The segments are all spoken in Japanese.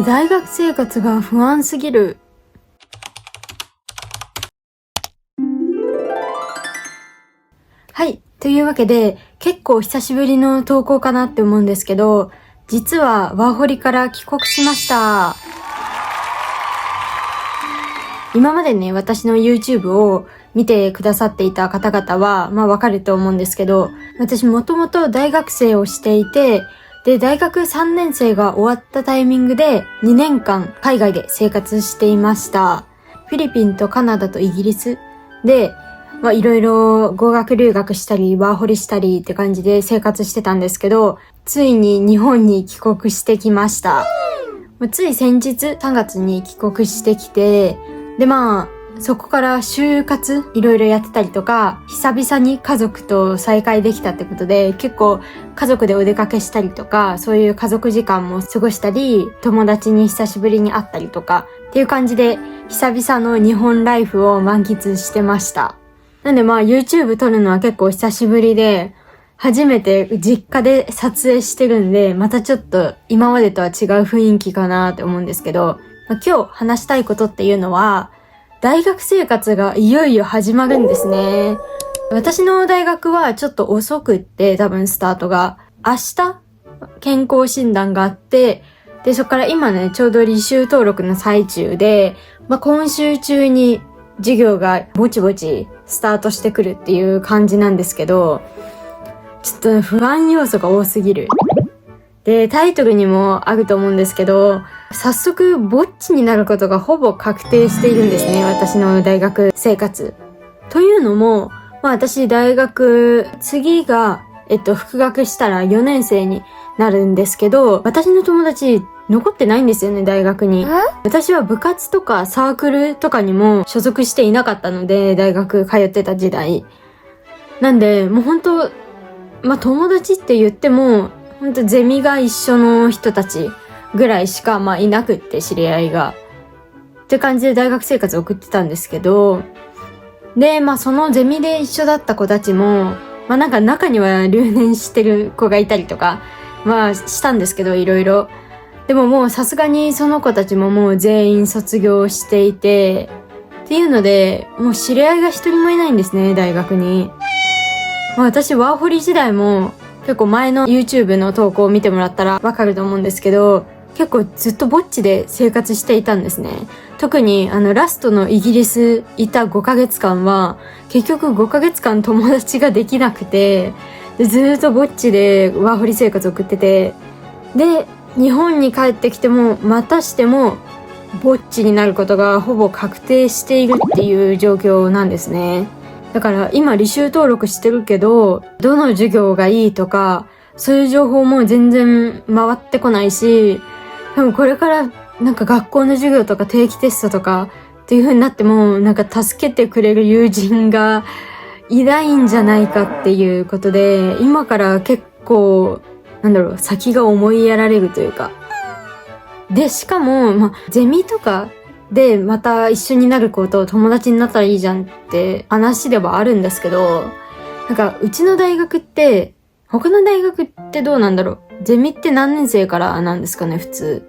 大学生活が不安すぎる。はい。というわけで、結構久しぶりの投稿かなって思うんですけど、実はワーホリから帰国しました。今までね、私の YouTube を見てくださっていた方々は、わかると思うんですけど、私もともと大学生をしていて、で、大学3年生が終わったタイミングで2年間海外で生活していました。フィリピンとカナダとイギリスで、いろいろ語学留学したり、ワーホリしたりって感じで生活してたんですけど、ついに日本に帰国してきました。つい先日3月に帰国してきて、でそこから就活いろいろやってたりとか、久々に家族と再会できたってことで、結構家族でお出かけしたりとか、そういう家族時間も過ごしたり、友達に久しぶりに会ったりとか、っていう感じで、久々の日本ライフを満喫してました。なんでYouTube 撮るのは結構久しぶりで、初めて実家で撮影してるんで、またちょっと今までとは違う雰囲気かなって思うんですけど、今日話したいことっていうのは、大学生活がいよいよ始まるんですね。私の大学はちょっと遅くって多分スタートが。明日健康診断があって、で、そこから今ね、ちょうど履修登録の最中で、今週中に授業がぼちぼちスタートしてくるっていう感じなんですけど、ちょっと不安要素が多すぎる。で、タイトルにもあると思うんですけど、早速ぼっちになることがほぼ確定しているんですね、私の大学生活。というのも、私大学、次が、復学したら4年生になるんですけど、私の友達残ってないんですよね、大学に。私は部活とかサークルとかにも所属していなかったので、大学通ってた時代。なんで、もう本当友達って言っても、本当ゼミが一緒の人たちぐらいしかいなくって、知り合いが。って感じで大学生活を送ってたんですけど、で、そのゼミで一緒だった子たちも、なんか中には留年してる子がいたりとか、したんですけど、いろいろ。でももうさすがにその子たちももう全員卒業していて、っていうので、もう知り合いが一人もいないんですね、大学に。私ワーホリ時代も結構前の YouTube の投稿を見てもらったらわかると思うんですけど、結構ずっとぼっちで生活していたんですね。特にラストのイギリスいた5ヶ月間は、結局5ヶ月間友達ができなくて、でずっとぼっちでワーホリ生活を送ってて、で、日本に帰ってきても、またしても、ぼっちになることがほぼ確定しているっていう状況なんですね。だから今履修登録してるけど、どの授業がいいとか、そういう情報も全然回ってこないし、でもこれからなんか学校の授業とか定期テストとかっていう風になっても、なんか助けてくれる友人がいないんじゃないかっていうことで、今から結構、先が思いやられるというか。で、しかも、ゼミとかでまた一緒になる子と友達になったらいいじゃんって話ではあるんですけど、なんかうちの大学って、他の大学ってどうなんだろう。ゼミって何年生からなんですかね、普通。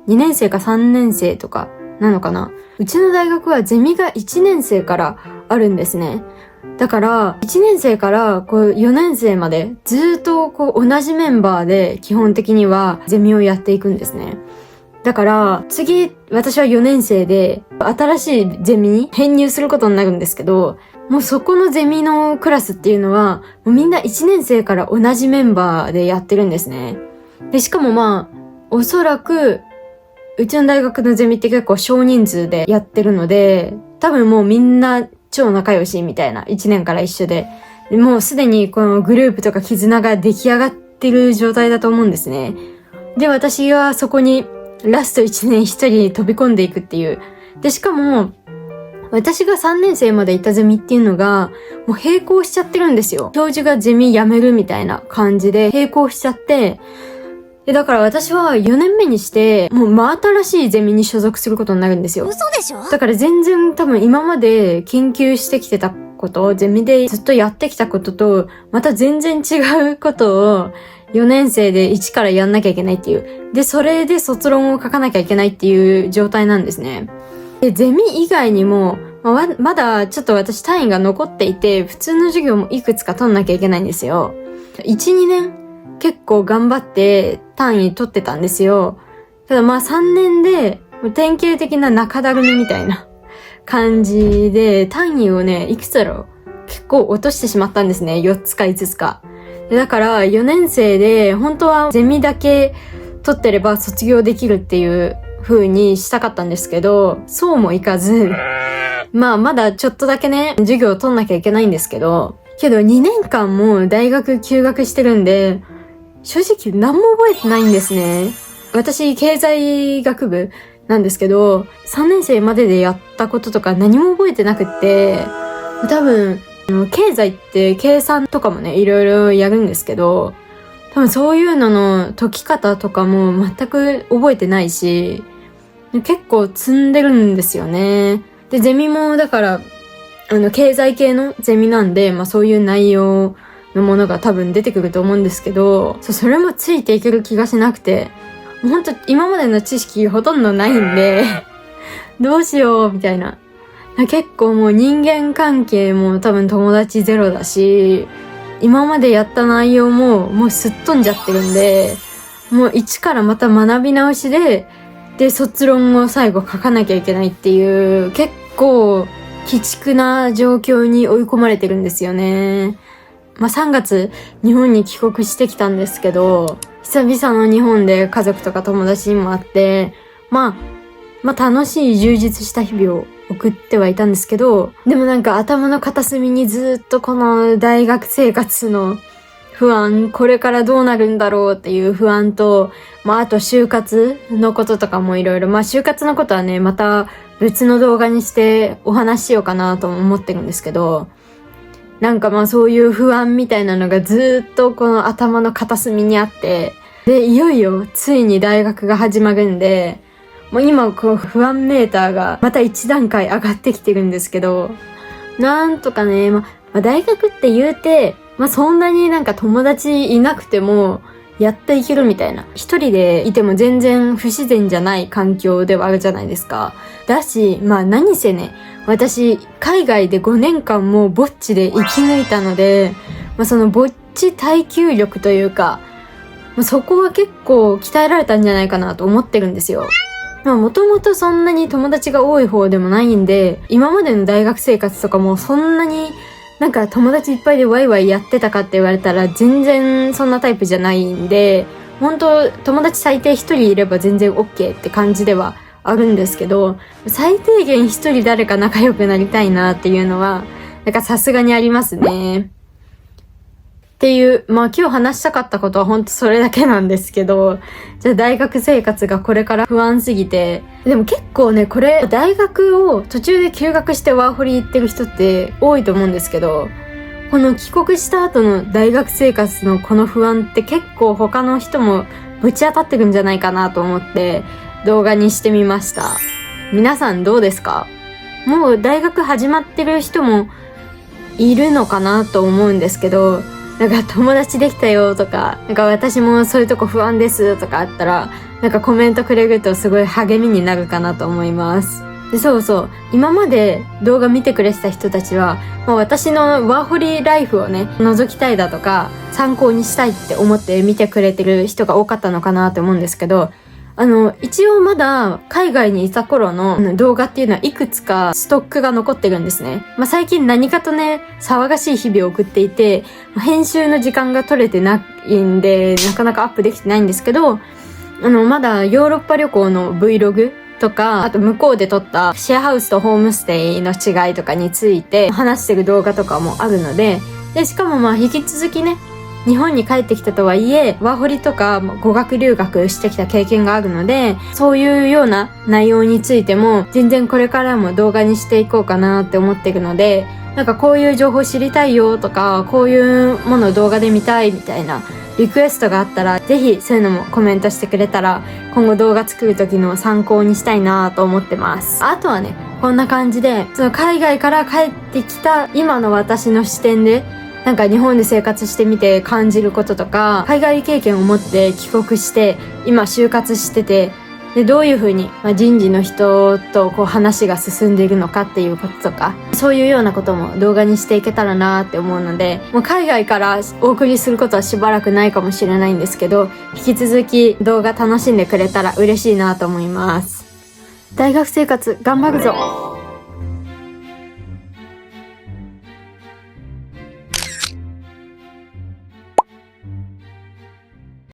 2年生か3年生とかなのかな。うちの大学はゼミが1年生からあるんですね。だから1年生から4年生までずっと同じメンバーで基本的にはゼミをやっていくんですね。だから次私は4年生で新しいゼミに編入することになるんですけど、もうそこのゼミのクラスっていうのはもうみんな1年生から同じメンバーでやってるんですね。で、しかもおそらくうちの大学のゼミって結構少人数でやってるので、多分もうみんな超仲良しみたいな、1年から一緒で、もうすでにこのグループとか絆が出来上がってる状態だと思うんですね。で、私はそこにラスト1年一人飛び込んでいくっていう。で、しかも、私が3年生までいたゼミっていうのが、もう並行しちゃってるんですよ。教授がゼミ辞めるみたいな感じで並行しちゃって、で、だから私は4年目にして、もう真新しいゼミに所属することになるんですよ。嘘でしょ？だから全然多分今まで研究してきてたこと、ゼミでずっとやってきたことと、また全然違うことを4年生で1からやんなきゃいけないっていう。で、それで卒論を書かなきゃいけないっていう状態なんですね。で、ゼミ以外にも、まだちょっと私単位が残っていて、普通の授業もいくつか取んなきゃいけないんですよ。1、2年結構頑張って単位取ってたんですよ。ただ3年で典型的な中だるみみたいな感じで、単位をね、いくつだろう結構落としてしまったんですね。4つか5つか。だから4年生で本当はゼミだけ取ってれば卒業できるっていう風にしたかったんですけど、そうもいかず、まだちょっとだけね、授業を取んなきゃいけないんですけど2年間も大学休学してるんで、正直何も覚えてないんですね。私、経済学部なんですけど、3年生まででやったこととか何も覚えてなくって、多分、経済って計算とかもね、いろいろやるんですけど、多分そういうのの解き方とかも全く覚えてないし、結構積んでるんですよね。で、ゼミもだから、経済系のゼミなんで、そういう内容のものが多分出てくると思うんですけど、それもついていける気がしなくて、ほんと今までの知識ほとんどないんで、どうしようみたいな。結構もう人間関係も多分友達ゼロだし、今までやった内容もうすっ飛んじゃってるんで、もう一からまた学び直しで、卒論を最後書かなきゃいけないっていう、結構鬼畜な状況に追い込まれてるんですよね。3月日本に帰国してきたんですけど、久々の日本で家族とか友達にも会って、楽しい充実した日々を送ってはいたんですけど、でも頭の片隅にずっとこの大学生活の不安、これからどうなるんだろうっていう不安と、あと就活のこととかもいろいろ、就活のことはね、また別の動画にしてお話ししようかなと思ってるんですけど、そういう不安みたいなのがずっとこの頭の片隅にあって、で、いよいよついに大学が始まるんで、もう今こう不安メーターがまた一段階上がってきてるんですけど、なんとかね、大学って言うて、そんなに友達いなくてもやっていけるみたいな。一人でいても全然不自然じゃない環境ではあるじゃないですか。だし、何せね、私、海外で5年間もぼっちで生き抜いたので、そのぼっち耐久力というか、そこは結構鍛えられたんじゃないかなと思ってるんですよ。もともとそんなに友達が多い方でもないんで、今までの大学生活とかもそんなに友達いっぱいでワイワイやってたかって言われたら全然そんなタイプじゃないんで、本当友達最低一人いれば全然 OK って感じではあるんですけど、最低限一人誰か仲良くなりたいなっていうのはさすがにありますね。っていう、今日話したかったことは本当それだけなんですけど、じゃあ大学生活がこれから不安すぎて、でも結構ね、これ大学を途中で休学してワーホリ行ってる人って多いと思うんですけど、この帰国した後の大学生活のこの不安って結構他の人もぶち当たってるんじゃないかなと思って動画にしてみました。皆さんどうですか？もう大学始まってる人もいるのかなと思うんですけど、友達できたよとか、私もそういうとこ不安ですとかあったら、コメントくれるとすごい励みになるかなと思います。で、そうそう。今まで動画見てくれてた人たちは、私のワーホリライフをね、覗きたいだとか、参考にしたいって思って見てくれてる人が多かったのかなって思うんですけど、一応まだ海外にいた頃の動画っていうのはいくつかストックが残ってるんですね。最近何かとね、騒がしい日々を送っていて、編集の時間が取れてないんで、なかなかアップできてないんですけど、まだヨーロッパ旅行の Vlog とか、あと向こうで撮ったシェアハウスとホームステイの違いとかについて話してる動画とかもあるので、しかも引き続きね、日本に帰ってきたとはいえ、ワーホリとか語学留学してきた経験があるので、そういうような内容についても全然これからも動画にしていこうかなって思ってるので、こういう情報知りたいよとか、こういうものを動画で見たいみたいなリクエストがあったら、ぜひそういうのもコメントしてくれたら、今後動画作る時の参考にしたいなと思ってます。あとはね、こんな感じで、その海外から帰ってきた今の私の視点で、なんか日本で生活してみて感じることとか、海外経験を持って帰国して今就活してて、でどういうふうに、人事の人とこう話が進んでいるのかっていうこととか、そういうようなことも動画にしていけたらなって思うので、もう海外からお送りすることはしばらくないかもしれないんですけど、引き続き動画楽しんでくれたら嬉しいなと思います。大学生活頑張るぞ。